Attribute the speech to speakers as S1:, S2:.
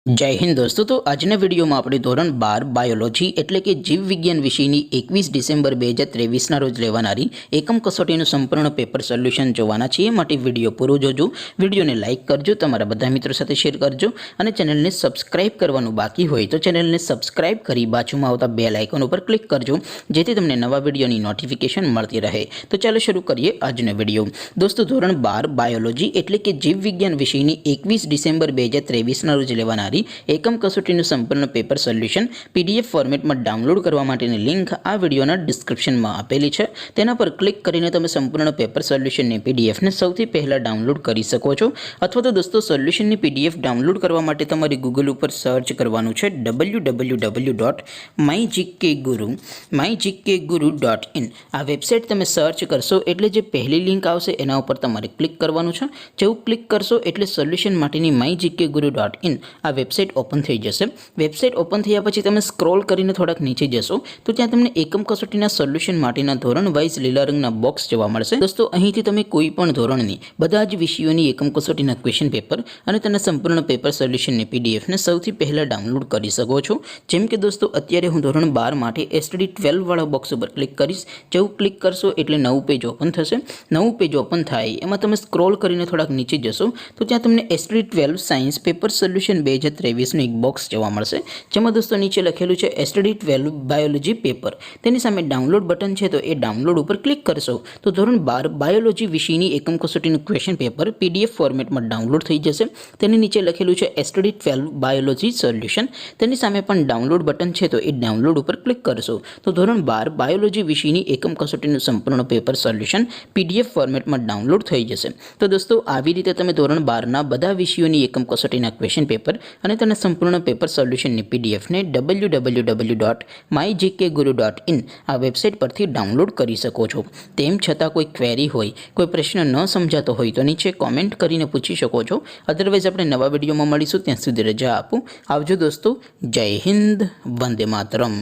S1: जय हिंद दोस्तों। तो आजना वीडियो में આપણે ધોરણ 12 બાયોલોજી એટલે કે જીવ વિજ્ઞાન વિષયની 21 ડિસેમ્બર 2023 ના રોજ લેવાનારી એકમ કસોટીનું સંપૂર્ણ પેપર સોલ્યુશન જોવાના છીએ। માટે વિડિયો પૂરો જોજો, વિડિયોને લાઈક કરજો, તમારા બધા મિત્રો સાથે શેર કરજો અને ચેનલને સબસ્ક્રાઇબ કરવાનું બાકી હોય તો ચેનલને સબસ્ક્રાઇબ કરી બાજુમાં આવતા બેલ આઇકન ઉપર ક્લિક કરજો જેથી તમને નવા વિડિયોની નોટિફિકેશન મળતી રહે। તો ચાલો શરૂ કરીએ આજનો વિડિયો। દોસ્તો ધોરણ 12 બાયોલોજી એટલે કે જીવ વિજ્ઞાન વિષયની 21 ડિસેમ્બર 2023 ના રોજ લેવાનારી એકમ કસોટીનું સંપૂર્ણ પેપર સોલ્યુશન પીડીએફ ફોર્મેટમાં ડાઉનલોડ કરવા માટેની લિંક આ વિડિયોના ડિસ્ક્રિપ્શનમાં આપેલી છે। તેના પર ક્લિક કરીને તમે સંપૂર્ણ પેપર સોલ્યુશનની પીડીએફને સૌથી પહેલા ડાઉનલોડ કરી શકો છો। અથવા તો દોસ્તો સોલ્યુશનની પીડીએફ ડાઉનલોડ કરવા માટે તમારે ગૂગલ ઉપર સર્ચ કરવાનું છે www.mygkguru.in। આ વેબસાઇટ તમે સર્ચ કરશો એટલે જે પહેલી લિંક આવશે એના ઉપર તમારે ક્લિક કરવાનું છે। જેવું ક્લિક કરશો એટલે સોલ્યુશન માટેની mygkguru.in આ વેબસાઇટ ઓપન થઈ જશે। વેબસાઇટ ઓપન થયા પછી તમે સ્ક્રોલ કરીને થોડાક નીચે જશો તો ત્યાં તમને એકમ કસોટીના સોલ્યુશન માટેના ધોરણ વાઇઝ લીલા રંગના બોક્સ જોવા મળશે। દોસ્તો અહીંથી તમે કોઈ પણ ધોરણની બધા જ વિષયોની એકમ કસોટીના ક્વેશ્ચન પેપર અને તેના સંપૂર્ણ પેપર સોલ્યુશનની પીડીએફને સૌથી પહેલા ડાઉનલોડ કરી શકો છો। જેમ કે દોસ્તો અત્યારે હું ધોરણ 12 માટે એસટીડી 12 વાળા બોક્સ ઉપર ક્લિક કરીશ। જેવું ક્લિક કરશો એટલે નવું પેજ ઓપન થશે। નવું પેજ ઓપન થાય એમાં તમે સ્ક્રોલ કરીને થોડાક નીચે જશો તો ત્યાં તમને એસટીડી 12 સાયન્સ પેપર સોલ્યુશન 2023 એક બોક્સ જોવા મળશે જેમાં દોસ્તો નીચે લખેલું છે એસટીડી 12 બાયોલોજી પેપર। તેની સામે ડાઉનલોડ બટન છે તો એ ડાઉનલોડ ઉપર ક્લિક કરશો તો ધોરણ 12 બાયોલોજી વિષયની એકમ કસોટીનું ક્વેશ્ચન પેપર પીડીએફ ફોર્મેટમાં ડાઉનલોડ થઈ જશે। તેની નીચે લખેલું છે એસટીડી 12 બાયોલોજી સોલ્યુશન। તેની સામે પણ ડાઉનલોડ બટન છે તો એ ડાઉનલોડ ઉપર ક્લિક કરશો તો ધોરણ 12 બાયોલોજી વિષયની એકમ કસોટીનું સંપૂર્ણ પેપર સોલ્યુશન પીડીએફ ફોર્મેટમાં ડાઉનલોડ થઈ જશે। તો દોસ્તો આવી રીતે તમે ધોરણ 12ના બધા વિષયોની એકમ કસોટીના ક્વેશ્ચન પેપર અને તેના સંપૂર્ણ પેપર સોલ્યુશનની પીડીએફને www.mygkguru.in આ વેબસાઇટ પરથી ડાઉનલોડ કરી શકો છો। તેમ છતાં કોઈ ક્વેરી હોય, કોઈ પ્રશ્ન ન સમજાતો હોય તો નીચે કોમેન્ટ કરીને પૂછી શકો છો। અધરવાઇઝ આપણે નવા વિડીયોમાં મળીશું, ત્યાં સુધી રજા આપો। આવજો દોસ્તો, જય હિન્દ, વંદે માતરમ।